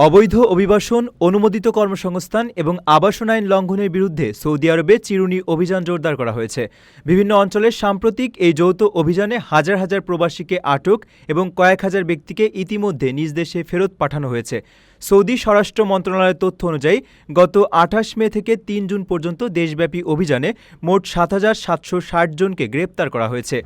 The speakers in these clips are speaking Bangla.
অবৈধ অভিবাসন, অনুমোদিত কর্মসংস্থান এবং আবাসন আইন লঙ্ঘনের বিরুদ্ধে সৌদি আরবে চিরুনি অভিযান জোরদার করা হয়েছে। বিভিন্ন অঞ্চলের সাম্প্রতিক এই যৌথ অভিযানে হাজার হাজার প্রবাসীকে আটক এবং কয়েক হাজার ব্যক্তিকে ইতিমধ্যে নিজ দেশে ফেরত পাঠানো হয়েছে। সৌদি স্বরাষ্ট্র মন্ত্রণালয়ের তথ্য অনুযায়ী গত ২৮ মে থেকে ৩ জুন পর্যন্ত দেশব্যাপী অভিযানে মোট ৭,৭৬০ জনকে গ্রেপ্তার করা হয়েছে।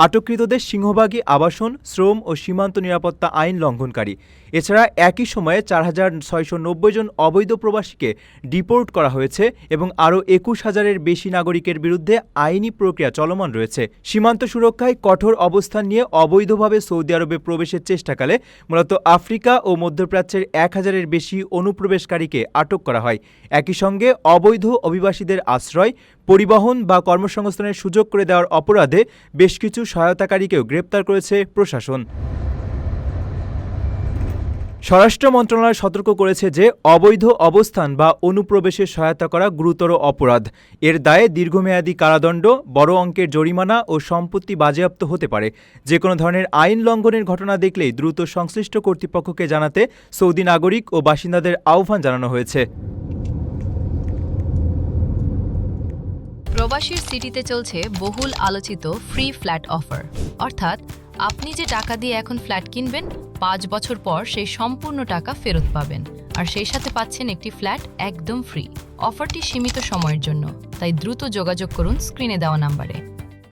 আটককৃতদের সিংহভাগই আবাসন, শ্রম ও সীমান্ত নিরাপত্তা আইন লঙ্ঘনকারী। এছাড়া একই সময়ে ৪,৬৯০ জন অবৈধ প্রবাসীকে ডিপোর্ট করা হয়েছে এবং আরও ২১,০০০-এর বেশি নাগরিকের বিরুদ্ধে আইনি প্রক্রিয়া চলমান রয়েছে। সীমান্ত সুরক্ষায় কঠোর অবস্থান নিয়ে অবৈধভাবে সৌদি আরবে প্রবেশের চেষ্টাকালে মূলত আফ্রিকা ও মধ্যপ্রাচ্যের ১,০০০-এর বেশি অনুপ্রবেশকারীকে আটক করা হয়। একই সঙ্গে অবৈধ অভিবাসীদের আশ্রয়, পরিবহন বা কর্মসংস্থানের সুযোগ করে দেওয়ার অপরাধে বেশ কিছু সহায়তাকারীকেও গ্রেপ্তার করেছে প্রশাসন। স্বরাষ্ট্র মন্ত্রণালয় সতর্ক করেছে যে অবৈধ অবস্থান বা অনুপ্রবেশে সহায়তা করা গুরুতর অপরাধ। এর দায়ে দীর্ঘমেয়াদী কারাদণ্ড, বড় অঙ্কের জরিমানা ও সম্পত্তি বাজেয়াপ্ত হতে পারে। যে কোনো ধরনের আইন লঙ্ঘনের ঘটনা দেখলেই দ্রুত সংশ্লিষ্ট কর্তৃপক্ষকে জানাতে সৌদি নাগরিক ও বাসিন্দাদের আহ্বান জানানো হয়েছে। প্রবাসীর সিটিতে চলছে বহুল আলোচিত ফ্রি ফ্ল্যাট অফার, অর্থাৎ আপনি যে টাকা দিয়ে এখন ফ্ল্যাট কিনবেন ৫ বছর পর সেই সম্পূর্ণ টাকা ফেরত পাবেন, আর সেই সাথে পাচ্ছেন একটি ফ্ল্যাট একদম ফ্রি। অফারটি সীমিত সময়ের জন্য, তাই দ্রুত যোগাযোগ করুন স্ক্রিনে দেওয়া নাম্বারে।